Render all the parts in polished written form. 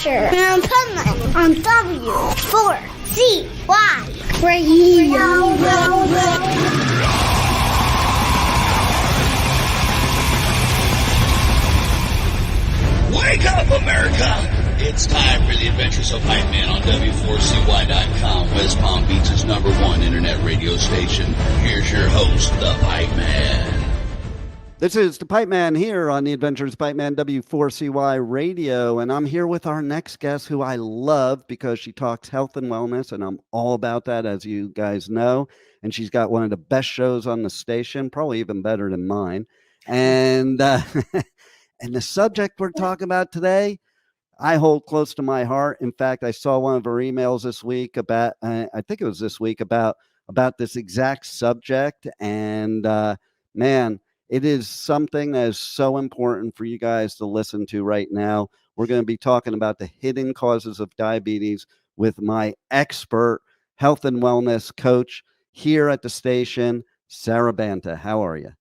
adventure on Pipeman on W4CY Radio. Wake up, America! It's time for the Adventures of Pipeman on W4CY.com, West Palm Beach's #1 internet radio station. Here's your host, the Pipeman. This is the Pipeman here on the Adventures of Pipeman W4CY Radio, and I'm here with our next guest who I love because she talks health and wellness, and I'm all about that, as you guys know, and she's got one of the best shows on the station, probably even better than mine, and and the subject we're talking about today, I hold close to my heart. In fact, I saw one of her emails this week about, I think it was this week, about this exact subject, and man, it is something that is so important for you guys to listen to right now. We're going to be talking about the hidden causes of diabetes with my expert health and wellness coach here at the station, Sara Banta. How are you?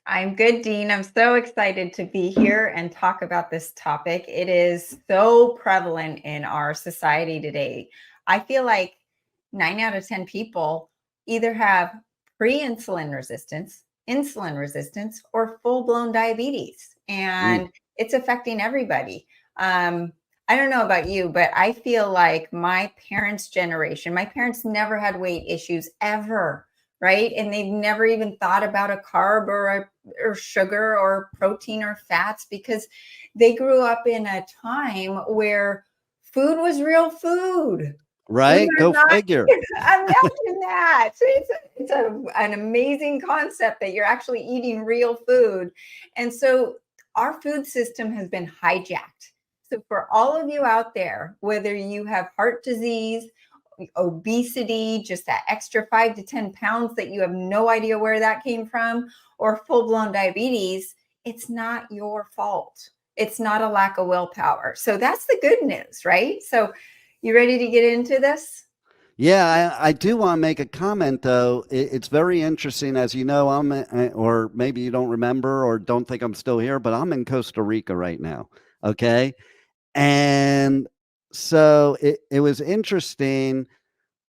I'm good, Dean. I'm so excited to be here and talk about this topic. It is so prevalent in our society today. I feel like 9 out of 10 people either have pre-insulin resistance, insulin resistance, or full-blown diabetes, and it's affecting everybody. I don't know about you, but I feel like my parents' generation, my parents never had weight issues ever, right? And they've never even thought about a carb or sugar or protein or fats because they grew up in a time where food was real food. Right? Go figure. Imagine that. It's an amazing concept that you're actually eating real food. And so our food system has been hijacked. So for all of you out there, whether you have heart disease, obesity, just that extra 5 to 10 pounds that you have no idea where that came from, or full-blown diabetes, it's not your fault. It's not a lack of willpower. So that's the good news, right? So you ready to get into this? Yeah, I do want to make a comment, though. It's very interesting. As you know, or maybe you don't remember or don't think I'm still here, but I'm in Costa Rica right now. Okay. And so it was interesting.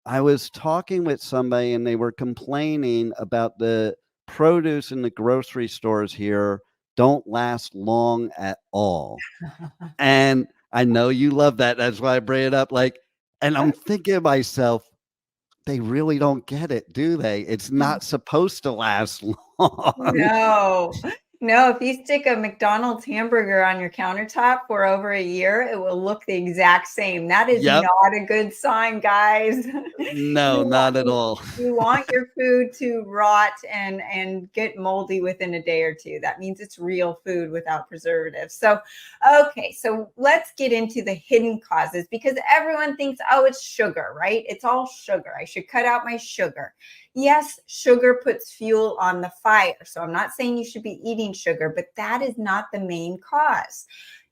I was talking with somebody and they were complaining about the produce in the grocery stores here don't last long at all. And I know you love that. That's why I bring it up. And I'm thinking to myself, they really don't get it, do they? It's not supposed to last long. No, if you stick a McDonald's hamburger on your countertop for over a year, it will look the exact same. That is not a good sign, guys. No, not at all. You want your food to rot and get moldy within a day or two. That means it's real food without preservatives. So, okay, so let's get into the hidden causes because everyone thinks, oh, it's sugar, right? It's all sugar. I should cut out my sugar. Yes, sugar puts fuel on the fire. So I'm not saying you should be eating sugar, but that is not the main cause.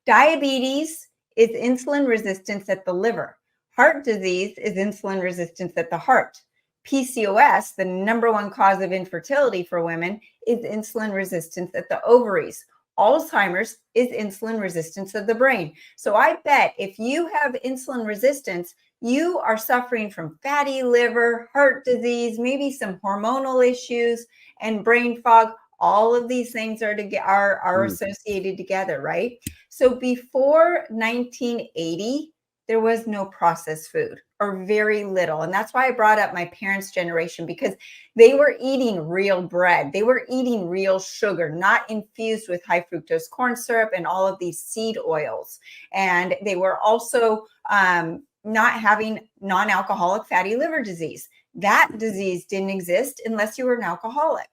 Diabetes is insulin resistance at the liver. Heart disease is insulin resistance at the heart. PCOS, the #1 cause of infertility for women, is insulin resistance at the ovaries. Alzheimer's is insulin resistance of the brain. So I bet if you have insulin resistance, you are suffering from fatty liver, heart disease, maybe some hormonal issues, and brain fog. All of these things are associated together, right? So before 1980, there was no processed food or very little. And that's why I brought up my parents' generation, because they were eating real bread. They were eating real sugar, not infused with high fructose corn syrup and all of these seed oils. And they were also not having non-alcoholic fatty liver disease. That disease didn't exist unless you were an alcoholic.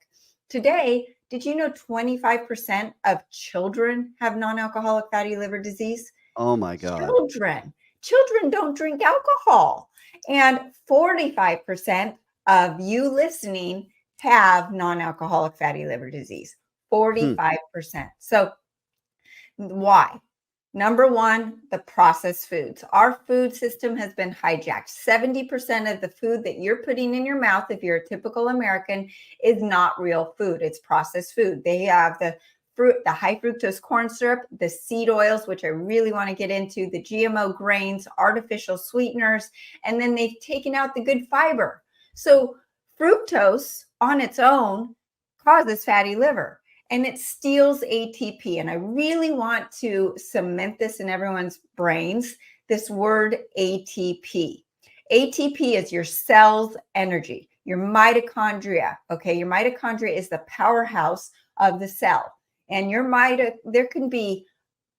Today, did you know 25% of children have non-alcoholic fatty liver disease? Oh my God. Children don't drink alcohol. And 45% of you listening have non-alcoholic fatty liver disease. 45%. So why? #1, the processed foods. Our food system has been hijacked. 70% of the food that you're putting in your mouth, if you're a typical American, is not real food. It's processed food. They have the fruit, the high fructose corn syrup, the seed oils, which I really want to get into, the GMO grains, artificial sweeteners, and then they've taken out the good fiber. So fructose on its own causes fatty liver, and it steals ATP. And I really want to cement this in everyone's brains, this word ATP. ATP is your cell's energy, your mitochondria. Okay, your mitochondria is the powerhouse of the cell. And there can be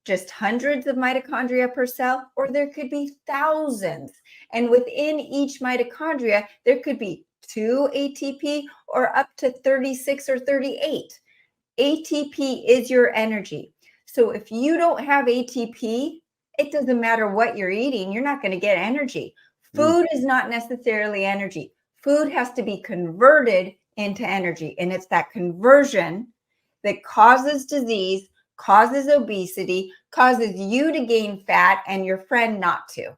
just hundreds of mitochondria per cell, or there could be thousands. And within each mitochondria, there could be 2 ATP or up to 36 or 38. ATP is your energy. So if you don't have ATP, it doesn't matter what you're eating, you're not going to get energy. Food is not necessarily energy. Food has to be converted into energy. And it's that conversion that causes disease, causes obesity, causes you to gain fat and your friend not to.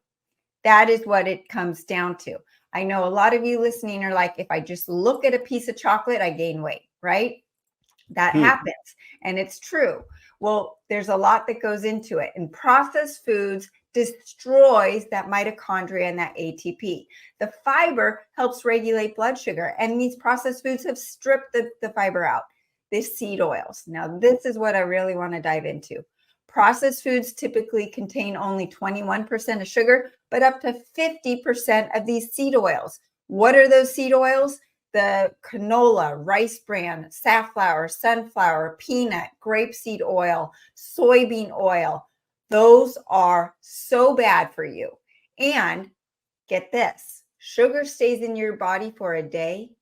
That is what it comes down to. I know a lot of you listening are like, if I just look at a piece of chocolate, I gain weight, right? That happens. And it's true. Well, there's a lot that goes into it. And processed foods destroys that mitochondria and that ATP. The fiber helps regulate blood sugar. And these processed foods have stripped the fiber out. The seed oils. Now, this is what I really want to dive into. Processed foods typically contain only 21% of sugar, but up to 50% of these seed oils. What are those seed oils? The canola, rice bran, safflower, sunflower, peanut, grapeseed oil, soybean oil. Those are so bad for you. And get this, sugar stays in your body for a day.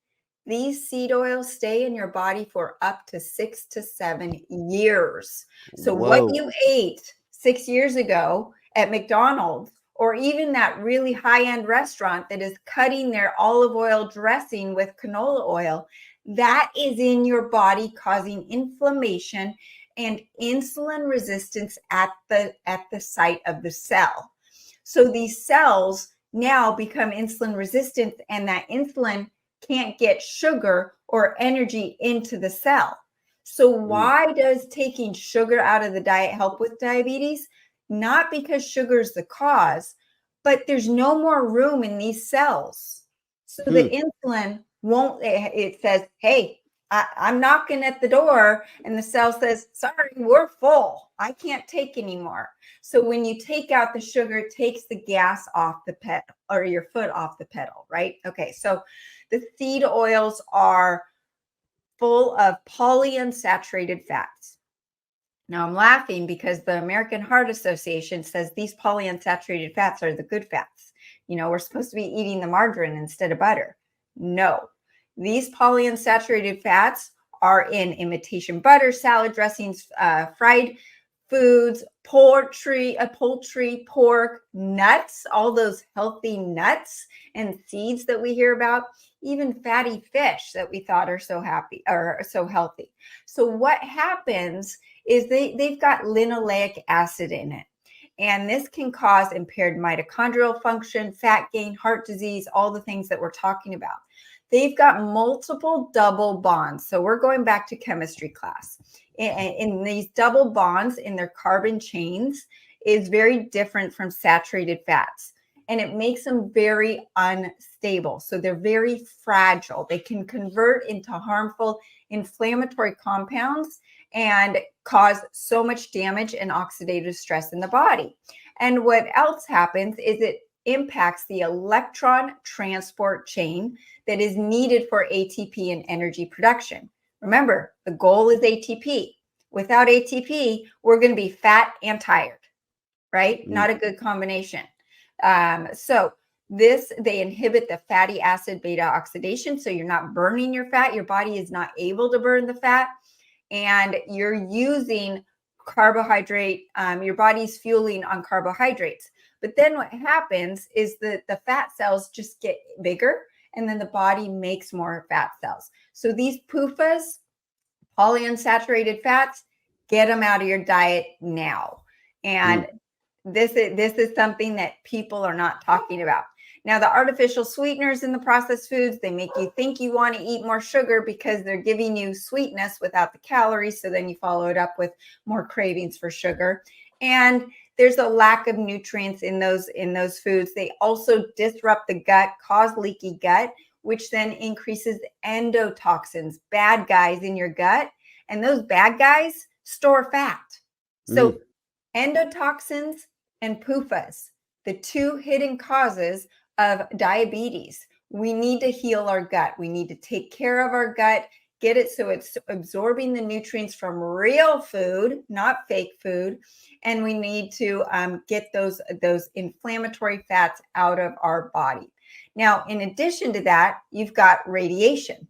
These seed oils stay in your body for up to 6 to 7 years. So what you ate 6 years ago at McDonald's, or even that really high-end restaurant that is cutting their olive oil dressing with canola oil, that is in your body causing inflammation and insulin resistance at the site of the cell. So these cells now become insulin resistant, and that insulin can't get sugar or energy into the cell. So why does taking sugar out of the diet help with diabetes? Not because sugar is the cause, but there's no more room in these cells. So the insulin won't, it says, hey, I'm knocking at the door, and the cell says, sorry, we're full. I can't take anymore. So when you take out the sugar, it takes the gas off the pedal, or your foot off the pedal, right? Okay, so the seed oils are full of polyunsaturated fats. Now I'm laughing because the American Heart Association says these polyunsaturated fats are the good fats. You know, we're supposed to be eating the margarine instead of butter. No, these polyunsaturated fats are in imitation butter, salad dressings, fried foods, poultry, pork, nuts, all those healthy nuts and seeds that we hear about, even fatty fish that we thought are so happy or so healthy. So what happens is they've got linoleic acid in it. And this can cause impaired mitochondrial function, fat gain, heart disease, all the things that we're talking about. They've got multiple double bonds. So we're going back to chemistry class. In these double bonds in their carbon chains is very different from saturated fats. And it makes them very unstable. So they're very fragile. They can convert into harmful inflammatory compounds and cause so much damage and oxidative stress in the body. And what else happens is it impacts the electron transport chain that is needed for ATP and energy production. Remember, the goal is ATP. Without ATP, we're going to be fat and tired, right? Not a good combination. So they inhibit the fatty acid beta oxidation. So you're not burning your fat. Your body is not able to burn the fat. And you're using carbohydrate. Your body's fueling on carbohydrates. But then what happens is that the fat cells just get bigger, and then the body makes more fat cells. So these PUFAs, polyunsaturated fats, get them out of your diet now. And this is something that people are not talking about. Now, the artificial sweeteners in the processed foods, they make you think you want to eat more sugar because they're giving you sweetness without the calories. So then you follow it up with more cravings for sugar. And there's a lack of nutrients in those foods. They also disrupt the gut, cause leaky gut, which then increases endotoxins, bad guys in your gut. And those bad guys store fat. So endotoxins and PUFAs, the two hidden causes of diabetes. We need to heal our gut. We need to take care of our gut, get it so it's absorbing the nutrients from real food, not fake food. And we need to get those inflammatory fats out of our body. Now, in addition to that, you've got radiation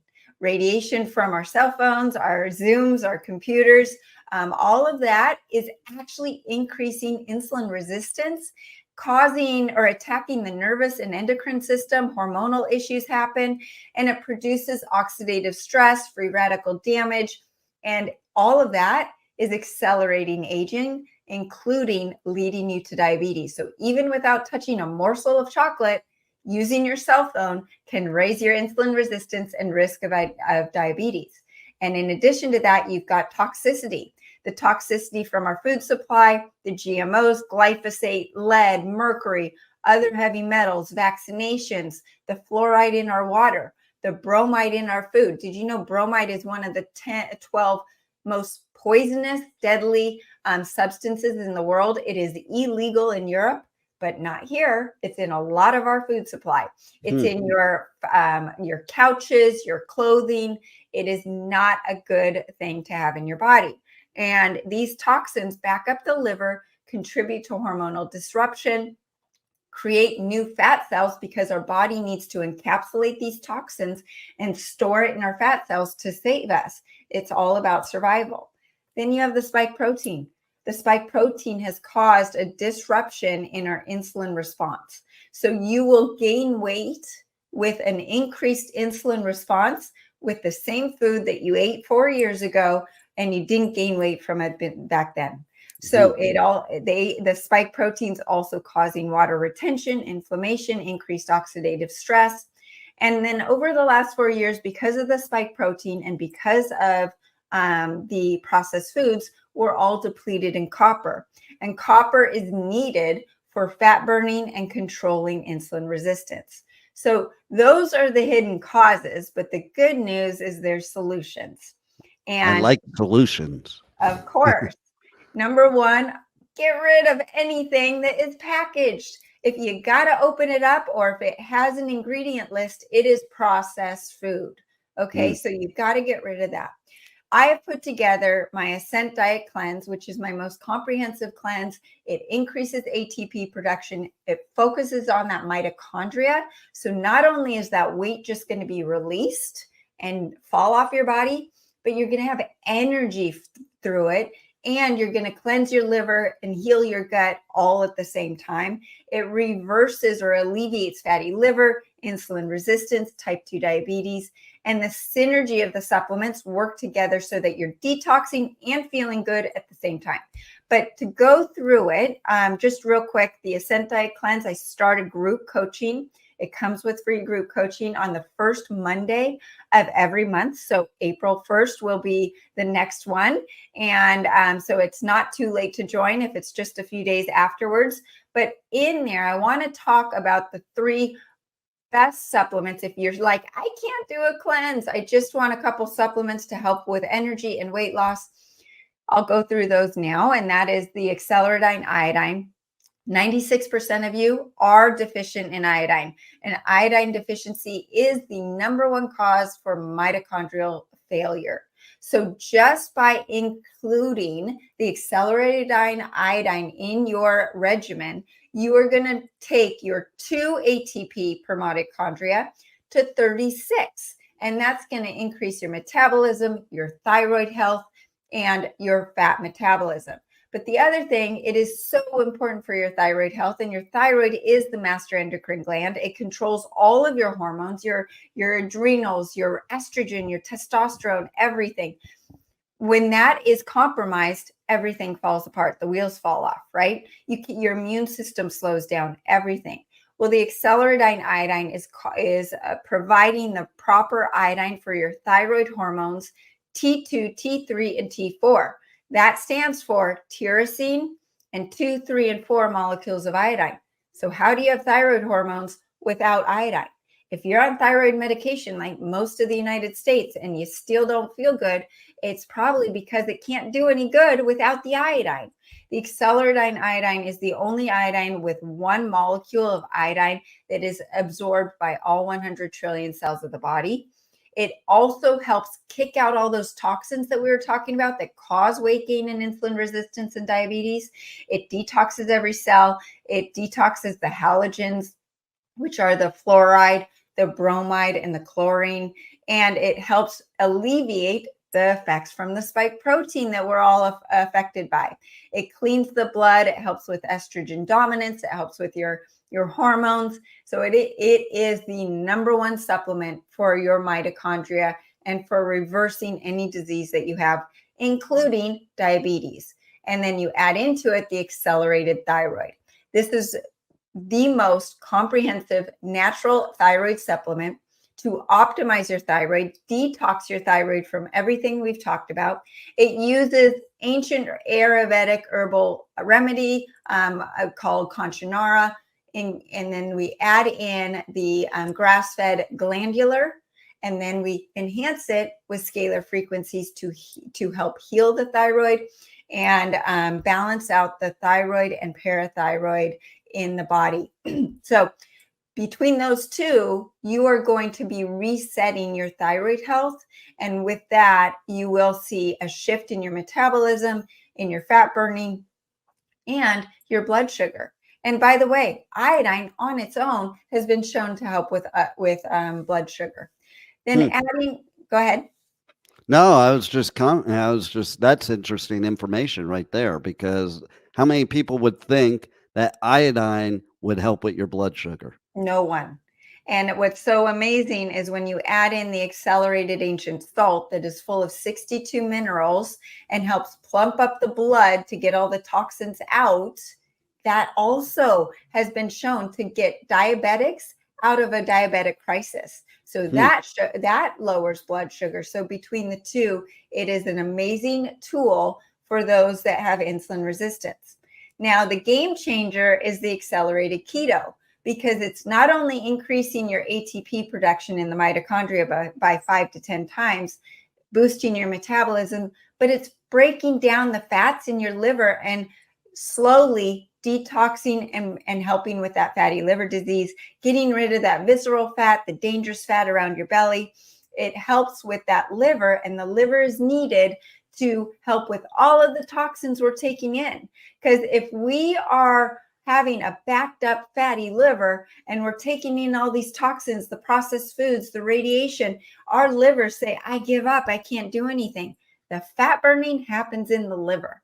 from our cell phones, our Zooms, our computers. All of that is actually increasing insulin resistance, causing or attacking the nervous and endocrine system. Hormonal issues happen, and it produces oxidative stress, free radical damage, and all of that is accelerating aging, including leading you to diabetes. So even without touching a morsel of chocolate, using your cell phone can raise your insulin resistance and risk of diabetes. And in addition to that, you've got toxicity. The toxicity from our food supply, the GMOs, glyphosate, lead, mercury, other heavy metals, vaccinations, the fluoride in our water, the bromide in our food. Did you know bromide is one of the 12 most poisonous, deadly substances in the world? It is illegal in Europe, but not here. It's in a lot of our food supply. It's in your couches, your clothing. It is not a good thing to have in your body. And these toxins back up the liver, contribute to hormonal disruption, create new fat cells because our body needs to encapsulate these toxins and store it in our fat cells to save us. It's all about survival. Then you have the spike protein. The spike protein has caused a disruption in our insulin response. So you will gain weight with an increased insulin response with the same food that you ate 4 years ago, and you didn't gain weight from it back then. So the spike proteins also causing water retention, inflammation, increased oxidative stress. And then over the last 4 years, because of the spike protein and because of the processed foods, we're all depleted in copper. And copper is needed for fat burning and controlling insulin resistance. So those are the hidden causes, but the good news is there's solutions. And I like solutions. Of course. Number one, get rid of anything that is packaged. If you got to open it up or if it has an ingredient list, it is processed food. Okay, so you've got to get rid of that. I have put together my Ascent Diet Cleanse, which is my most comprehensive cleanse. It increases ATP production. It focuses on that mitochondria. So not only is that weight just going to be released and fall off your body, but you're going to have energy through it, and you're going to cleanse your liver and heal your gut all at the same time. It reverses or alleviates fatty liver, insulin resistance, type 2 diabetes, and the synergy of the supplements work together so that you're detoxing and feeling good at the same time. But to go through it, just real quick, the Ascent Diet Cleanse, I started group coaching. It comes with free group coaching on the first Monday of every month. So April 1st will be the next one. And so it's not too late to join if it's just a few days afterwards. But in there, I want to talk about the 3 best supplements. If you're like, I can't do a cleanse, I just want a couple supplements to help with energy and weight loss, I'll go through those now. And that is the Acceleradine Iodine. 96% of you are deficient in iodine, and iodine deficiency is the number 1 cause for mitochondrial failure. So just by including the Acceleradine Iodine in your regimen, you are going to take your 2 ATP per mitochondria to 36, and that's going to increase your metabolism, your thyroid health, and your fat metabolism. But the other thing, it is so important for your thyroid health, and your thyroid is the master endocrine gland. It controls all of your hormones, your adrenals, your estrogen, your testosterone, everything. When that is compromised, everything falls apart. The wheels fall off, right? Your immune system slows down, everything. Well, the accelerated iodine is providing the proper iodine for your thyroid hormones T2, T3, and T4. That stands for tyrosine and 2, 3, and 4 molecules of iodine. So how do you have thyroid hormones without iodine? If you're on thyroid medication like most of the United States and you still don't feel good, it's probably because it can't do any good without the iodine. The accelerated iodine is the only iodine with one molecule of iodine that is absorbed by all 100 trillion cells of the body. It also helps kick out all those toxins that we were talking about that cause weight gain and insulin resistance and diabetes. It detoxes every cell. It detoxes the halogens, which are the fluoride, the bromide, and the chlorine. And it helps alleviate the effects from the spike protein that we're all affected by. It cleans the blood. It helps with estrogen dominance. It helps with your hormones. So it is the number one supplement for your mitochondria and for reversing any disease that you have, including diabetes. And then you add into it the accelerated thyroid. This is the most comprehensive natural thyroid supplement to optimize your thyroid, detox your thyroid from everything we've talked about. It uses ancient Ayurvedic herbal remedy called Kanchanara, and then we add in the grass-fed glandular, and then we enhance it with scalar frequencies to help heal the thyroid and balance out the thyroid and parathyroid in the body. So between those two, you are going to be resetting your thyroid health. And with that, you will see a shift in your metabolism, in your fat burning, and your blood sugar. And by the way, iodine on its own has been shown to help with blood sugar. Then adding, go ahead. No, that's interesting information right there, because how many people would think that iodine would help with your blood sugar? No one. And what's so amazing is when you add in the accelerated ancient salt that is full of 62 minerals and helps plump up the blood to get all the toxins out, that also has been shown to get diabetics out of a diabetic crisis. So that lowers blood sugar. So between the two, it is an amazing tool for those that have insulin resistance. Now, the game changer is the accelerated keto, because it's not only increasing your ATP production in the mitochondria by 5 to 10 times, boosting your metabolism, but it's breaking down the fats in your liver and slowly detoxing and helping with that fatty liver disease, getting rid of that visceral fat, the dangerous fat around your belly. It helps with that liver, and the liver is needed to help with all of the toxins we're taking in. Because if we are having a backed up fatty liver and we're taking in all these toxins, the processed foods, the radiation, our livers say, I give up, I can't do anything. The fat burning happens in the liver.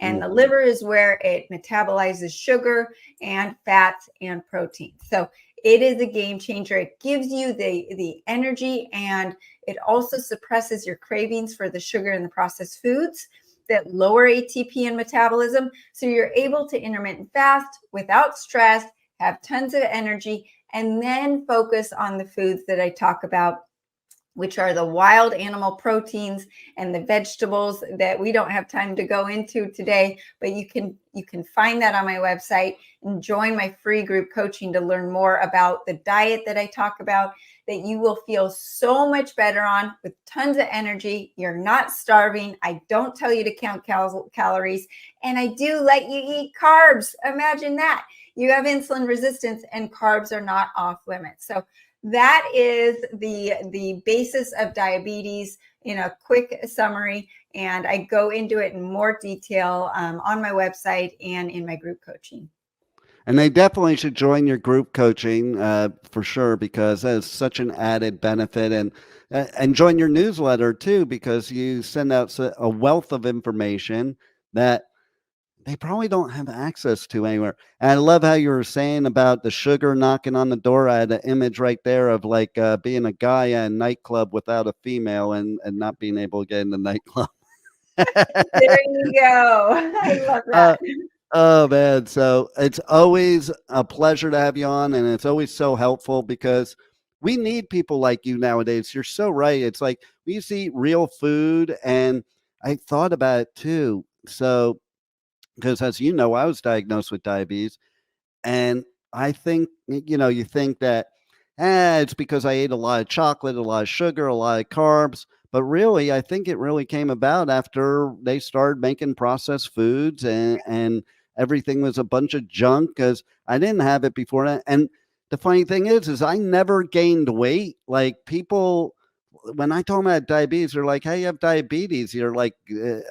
And the liver is where it metabolizes sugar and fats and protein. So it is a game changer. It gives you the energy, and it also suppresses your cravings for the sugar and the processed foods that lower ATP and metabolism. So you're able to intermittent fast without stress, have tons of energy, and then focus on the foods that I talk about, which are the wild animal proteins and the vegetables that we don't have time to go into today, but you can find that on my website and join my free group coaching to learn more about the diet that I talk about, that you will feel so much better on, with tons of energy. You're not starving. I don't tell you to count calories, and I do let you eat carbs. Imagine that. You have insulin resistance and carbs are not off limits. So that is the basis of diabetes in a quick summary, and I go into it in more detail on my website and in my group coaching. And they definitely should join your group coaching for sure, because that is such an added benefit. And join your newsletter too, because you send out a wealth of information that they probably don't have access to anywhere. And I love how you were saying about the sugar knocking on the door. I had an image right there of like being a guy at a nightclub without a female and not being able to get in the nightclub. There you go. I love that. Oh man, so it's always a pleasure to have you on, and it's always so helpful because we need people like you nowadays. You're so right. It's like we used to eat real food, and I thought about it too. So, because as you know, I was diagnosed with diabetes, and I think, you think that, it's because I ate a lot of chocolate, a lot of sugar, a lot of carbs. But really, I think it really came about after they started making processed foods, and everything was a bunch of junk because I didn't have it before that. And the funny thing is I never gained weight. Like people, when I told them I had diabetes, they're like, "Hey, you have diabetes. You're like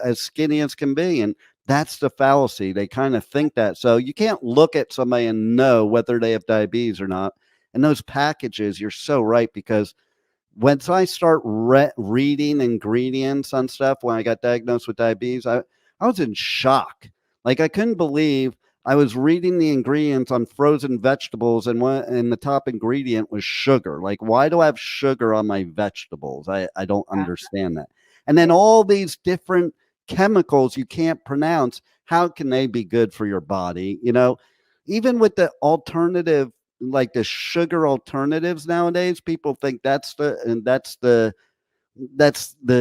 as skinny as can be." And that's the fallacy. They kind of think that. So you can't look at somebody and know whether they have diabetes or not. And those packages, you're so right, because once I start reading ingredients on stuff when I got diagnosed with diabetes, I was in shock. Like I couldn't believe I was reading the ingredients on frozen vegetables, and the top ingredient was sugar. Like, why do I have sugar on my vegetables? I don't understand that. And then all these different chemicals you can't pronounce, how can they be good for your body? Even with the alternative, like the sugar alternatives nowadays, people think that's the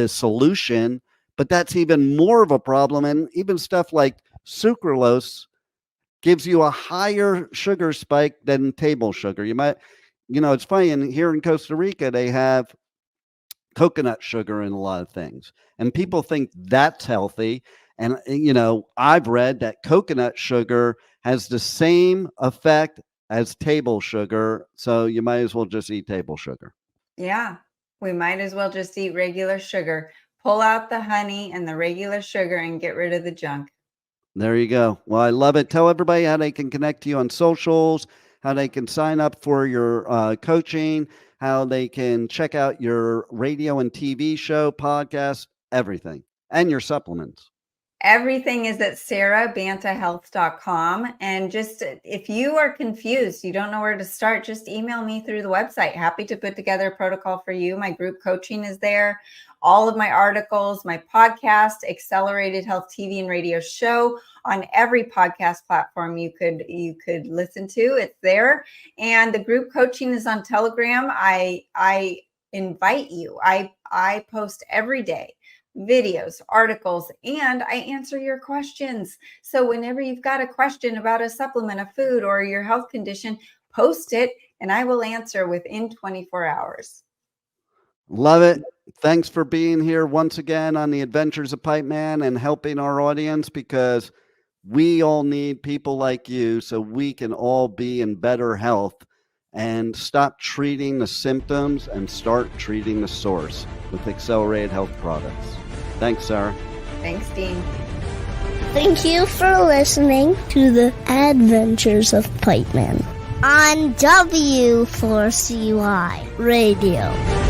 solution, but that's even more of a problem. And even stuff like sucralose gives you a higher sugar spike than table sugar. It's funny, and here in Costa Rica they have coconut sugar in a lot of things, and people think that's healthy. And I've read that coconut sugar has the same effect as table sugar, so you might as well just eat table sugar. Yeah, we might as well just eat regular sugar. Pull out the honey and the regular sugar and get rid of the junk. There you go. Well, I love it. Tell everybody how they can connect to you on socials, how they can sign up for your coaching, how they can check out your radio and TV show, podcast, everything, and your supplements. Everything is at sarabantahealth.com. And just if you are confused, you don't know where to start, just email me through the website. Happy to put together a protocol for you. My group coaching is there. All of my articles, my podcast, Accelerated Health TV and radio show on every podcast platform you could listen to. It's there. And the group coaching is on Telegram. I invite you. I post every day videos, articles, and I answer your questions. So whenever you've got a question about a supplement, a food, or your health condition, post it and I will answer within 24 hours. Love it. Thanks for being here once again on the Adventures of Pipeman and helping our audience, because we all need people like you so we can all be in better health and stop treating the symptoms and start treating the source with Accelerated Health products. Thanks, Sarah. Thanks, Dean. Thank you for listening to the Adventures of Pipeman on W4CY Radio.